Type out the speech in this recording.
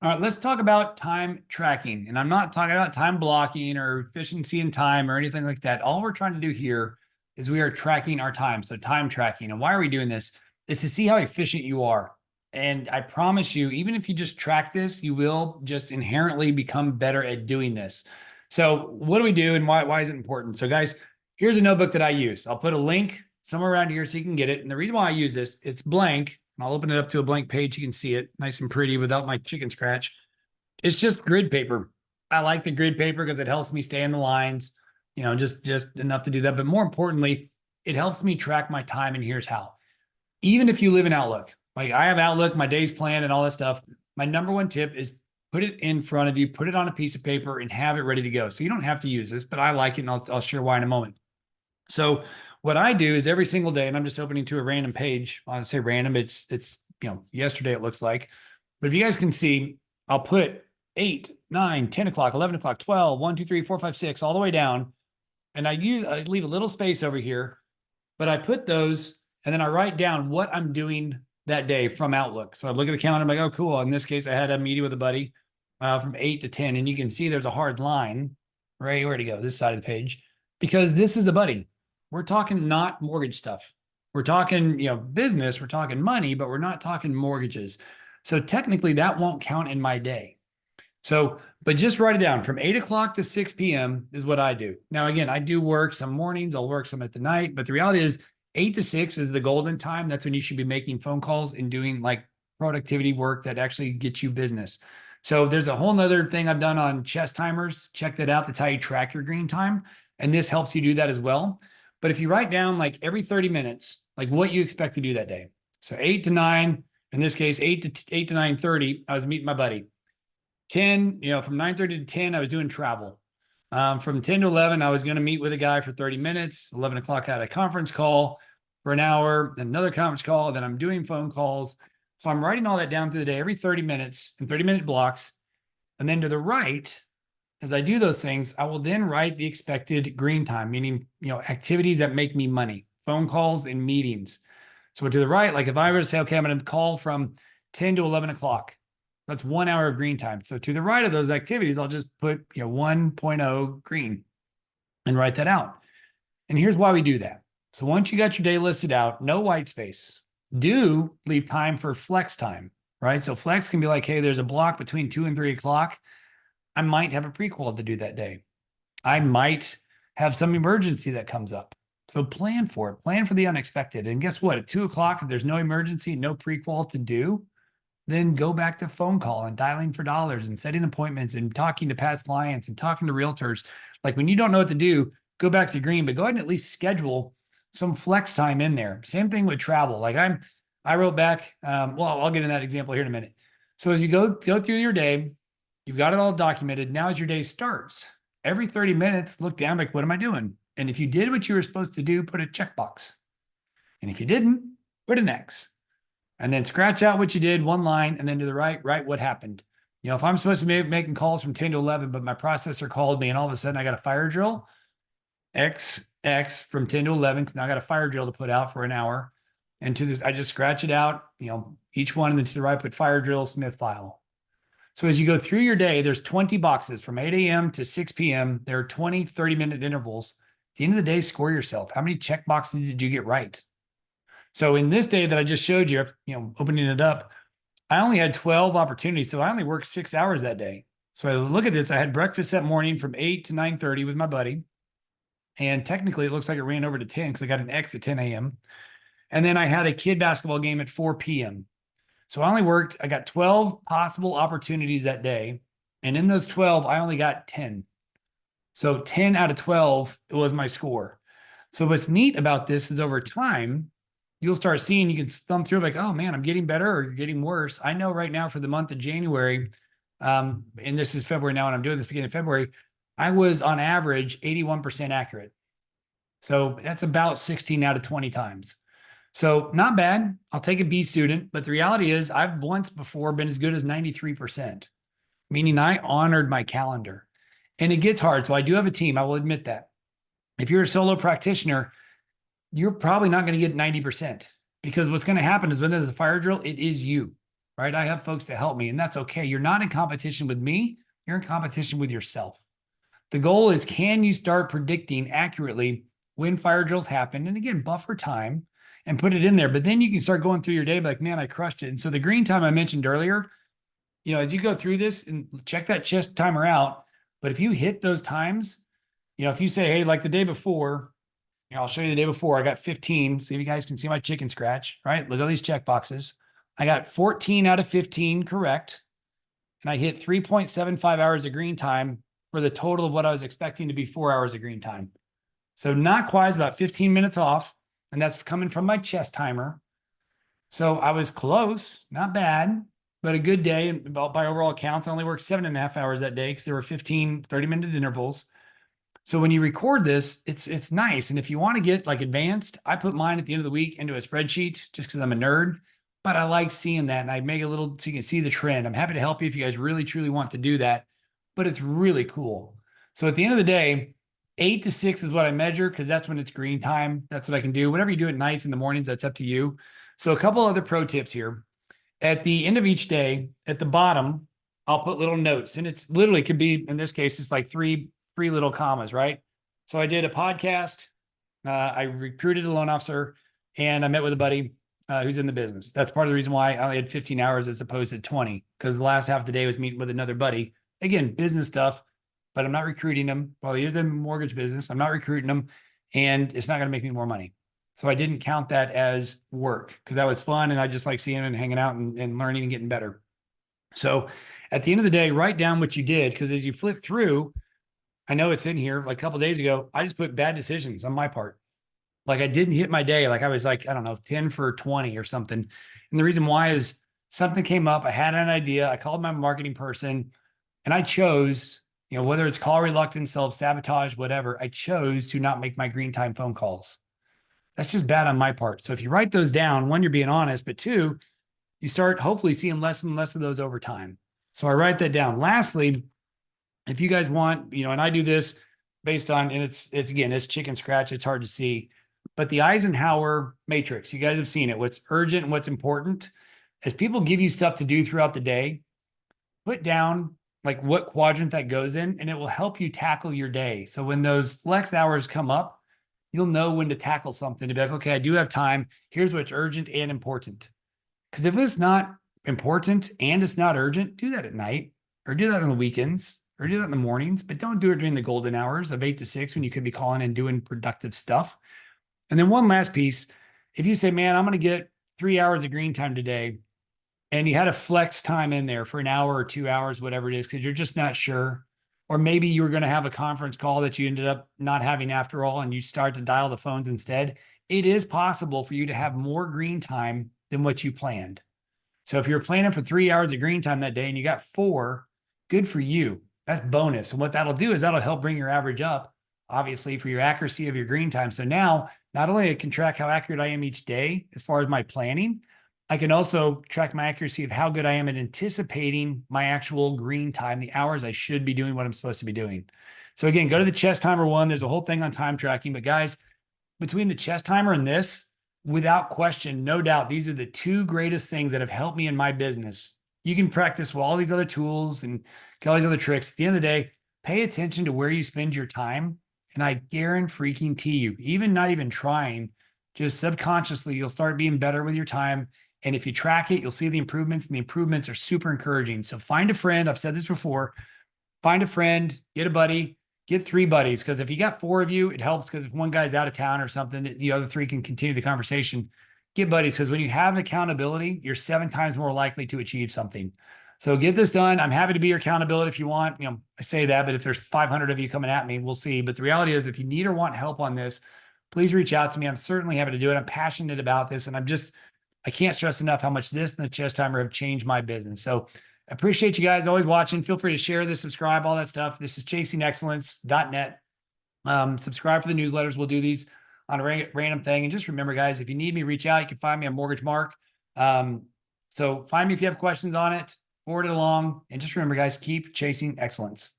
All right, let's talk about time tracking. And I'm not talking about time blocking or efficiency in time or anything like that. All we're trying to do here is we are tracking our time. So, time tracking. And why are we doing this? Is to see how efficient you are. And I promise you, even if you just track this, you will just inherently become better at doing this. So, what do we do and why is it important? So, guys, here's a notebook that I use. I'll put a link somewhere around here so you can get it. And the reason why I use this, it's blank. I'll open it up to a blank page. You can see it nice and pretty without my chicken scratch. It's just grid paper. I like the grid paper because it helps me stay in the lines, just enough to do that. But more importantly, it helps me track my time. And here's how. Even if you live in Outlook, like I have Outlook, my day's planned and all that stuff, my number one tip is put it in front of you, put it on a piece of paper and have it ready to go. So you don't have to use this, but I like it and I'll share why in a moment. So what I do is every single day, and I'm just opening to a random page. I say random, it's yesterday it looks like. But if you guys can see, I'll put 8, 9, 10 o'clock, 11 o'clock, 12, 1, 2, 3, 4, 5, 6, all the way down. And I leave a little space over here, but I put those and then I write down what I'm doing that day from Outlook. So I look at the calendar, I'm like, oh, cool. In this case, I had a meeting with a buddy from 8 to 10. And you can see there's a hard line, right? Where to go? This side of the page, because this is a buddy. We're talking not mortgage stuff. We're talking, business, we're talking money, but we're not talking mortgages. So technically that won't count in my day. So, but just write it down from 8 o'clock to 6 p.m. is what I do. Now, again, I do work some mornings, I'll work some at the night, but the reality is 8 to 6 is the golden time. That's when you should be making phone calls and doing like productivity work that actually gets you business. So there's a whole nother thing I've done on chess timers. Check that out. That's how you track your green time. And this helps you do that as well. But if you write down like every 30 minutes, like what you expect to do that day. So 8 to 9, in this case, 8 to 9:30, I was meeting my buddy. 10, from 9:30 to 10, I was doing travel. From 10 to 11, I was going to meet with a guy for 30 minutes. 11 o'clock, I had a conference call for an hour, then another conference call. Then I'm doing phone calls. So I'm writing all that down through the day, every 30 minutes in 30-minute blocks. And then to the right, as I do those things, I will then write the expected green time, meaning, activities that make me money, phone calls and meetings. So to the right, like if I were to say, okay, I'm going to call from 10 to 11 o'clock, that's 1 hour of green time. So to the right of those activities, I'll just put 1.0 green and write that out. And here's why we do that. So once you got your day listed out, no white space. Do leave time for flex time, right? So flex can be like, hey, there's a block between 2 and 3 o'clock. I might have a pre-qual to do that day. I might have some emergency that comes up. So plan for it. Plan for the unexpected. And guess what? At 2 o'clock, if there's no emergency, no pre-qual to do, then go back to phone call and dialing for dollars and setting appointments and talking to past clients and talking to realtors. Like when you don't know what to do, go back to green, but go ahead and at least schedule some flex time in there. Same thing with travel. Like I wrote back, I'll get in that example here in a minute. So as you go through your day, you've got it all documented. Now as your day starts, every 30 minutes, look down, like, what am I doing? And if you did what you were supposed to do, put a checkbox. And if you didn't, put an X. And then scratch out what you did, one line, and then to the right, write what happened. If I'm supposed to be making calls from 10 to 11, but my processor called me and all of a sudden I got a fire drill, X from 10 to 11, because now I got a fire drill to put out for an hour. And to this, I just scratch it out, each one, and then to the right, put fire drill, Smith file. So as you go through your day, there's 20 boxes from 8 a.m. to 6 p.m. There are 20, 30-minute intervals. At the end of the day, score yourself. How many check boxes did you get right? So in this day that I just showed you, opening it up, I only had 12 opportunities. So I only worked 6 hours that day. So I look at this. I had breakfast that morning from 8 to 9:30 with my buddy. And technically it looks like it ran over to 10 because I got an X at 10 a.m. And then I had a kid basketball game at 4 p.m. So I got 12 possible opportunities that day. And in those 12, I only got 10. So 10 out of 12 was my score. So what's neat about this is over time, you'll start seeing, you can thumb through like, oh man, I'm getting better or you're getting worse. I know right now for the month of January, and this is February now, and I'm doing this beginning of February, I was on average 81% accurate. So that's about 16 out of 20 times. So not bad. I'll take a B student, but the reality is I've once before been as good as 93%, meaning I honored my calendar. And it gets hard. So I do have a team. I will admit that. If you're a solo practitioner, you're probably not going to get 90% because what's going to happen is when there's a fire drill, it is you, right? I have folks to help me, and that's okay. You're not in competition with me. You're in competition with yourself. The goal is, can you start predicting accurately when fire drills happen? And again, buffer time and put it in there. But then you can start going through your day like, man, I crushed it. And so the green time I mentioned earlier, as you go through this and check that chest timer out, but if you hit those times, if you say, hey, like the day before, I'll show you the day before, I got 15. See if you guys can see my chicken scratch, right? Look at these check boxes. I got 14 out of 15 correct. And I hit 3.75 hours of green time for the total of what I was expecting to be 4 hours of green time. So not quite, about 15 minutes off. And that's coming from my chest timer. So I was close, not bad, but a good day. And by overall accounts, I only worked 7.5 hours that day because there were 15, 30-minute intervals. So when you record this, it's nice. And if you want to get like advanced, I put mine at the end of the week into a spreadsheet just because I'm a nerd. But I like seeing that, and I make a little so you can see the trend. I'm happy to help you if you guys really truly want to do that. But it's really cool. So at the end of the day, 8 to 6 is what I measure because that's when it's green time. That's what I can do. Whatever you do at nights and the mornings, that's up to you. So a couple other pro tips here. At the end of each day, at the bottom, I'll put little notes, and it's literally could be, in this case, it's like three little commas, right? So I did a podcast. I recruited a loan officer, and I met with a buddy who's in the business. That's part of the reason why I only had 15 hours as opposed to 20, because the last half of the day was meeting with another buddy. Again, business stuff, but I'm not recruiting him. Well, he is in the mortgage business. I'm not recruiting him, and it's not going to make me more money. So I didn't count that as work because that was fun. And I just like seeing him and hanging out and learning and getting better. So at the end of the day, write down what you did. Because as you flip through, I know it's in here like a couple of days ago, I just put bad decisions on my part. Like I didn't hit my day. Like I was like, I don't know, 10 for 20 or something. And the reason why is something came up. I had an idea. I called my marketing person and I chose, whether it's call reluctance, self-sabotage, whatever, I chose to not make my green time phone calls. That's just bad on my part. So if you write those down, one, you're being honest, but two, you start hopefully seeing less and less of those over time. So I write that down. Lastly, if you guys want, and I do this based on, and it's again, it's chicken scratch. It's hard to see, but the Eisenhower matrix, you guys have seen it. What's urgent and what's important. As people give you stuff to do throughout the day, put down like what quadrant that goes in, and it will help you tackle your day. So when those flex hours come up, you'll know when to tackle something to be like, okay, I do have time. Here's what's urgent and important. Because if it's not important and it's not urgent, do that at night or do that on the weekends or do that in the mornings, but don't do it during the golden hours of 8 to 6 when you could be calling and doing productive stuff. And then one last piece, if you say, man, I'm going to get 3 hours of green time today, and you had a flex time in there for an hour or 2 hours, whatever it is, because you're just not sure. Or maybe you were going to have a conference call that you ended up not having after all, and you start to dial the phones instead. It is possible for you to have more green time than what you planned. So if you're planning for 3 hours of green time that day and you got 4, good for you. That's bonus. And what that'll do is that'll help bring your average up, obviously, for your accuracy of your green time. So now, not only I can track how accurate I am each day as far as my planning, I can also track my accuracy of how good I am at anticipating my actual green time, the hours I should be doing what I'm supposed to be doing. So again, go to the chest timer one. There's a whole thing on time tracking. But guys, between the chest timer and this, without question, no doubt, these are the 2 greatest things that have helped me in my business. You can practice with all these other tools and all these other tricks. At the end of the day, pay attention to where you spend your time. And I guarantee you, even not even trying, just subconsciously, you'll start being better with your time. And if you track it, you'll see the improvements, and the improvements are super encouraging. So find a friend. I've said this before. Find a friend, get a buddy, get 3 buddies. Because if you got 4 of you, it helps, because if one guy's out of town or something, the other 3 can continue the conversation. Get buddies, because when you have accountability, you're 7 times more likely to achieve something. So get this done. I'm happy to be your accountability if you want. I say that, but if there's 500 of you coming at me, we'll see. But the reality is, if you need or want help on this, please reach out to me. I'm certainly happy to do it. I'm passionate about this, and I can't stress enough how much this and the chest timer have changed my business. So I appreciate you guys always watching. Feel free to share this, subscribe, all that stuff. This is chasingexcellence.net. Subscribe for the newsletters. We'll do these on a random thing. And just remember, guys, if you need me, reach out. You can find me on Mortgage Mark. So find me if you have questions on it, forward it along. And just remember, guys, keep chasing excellence.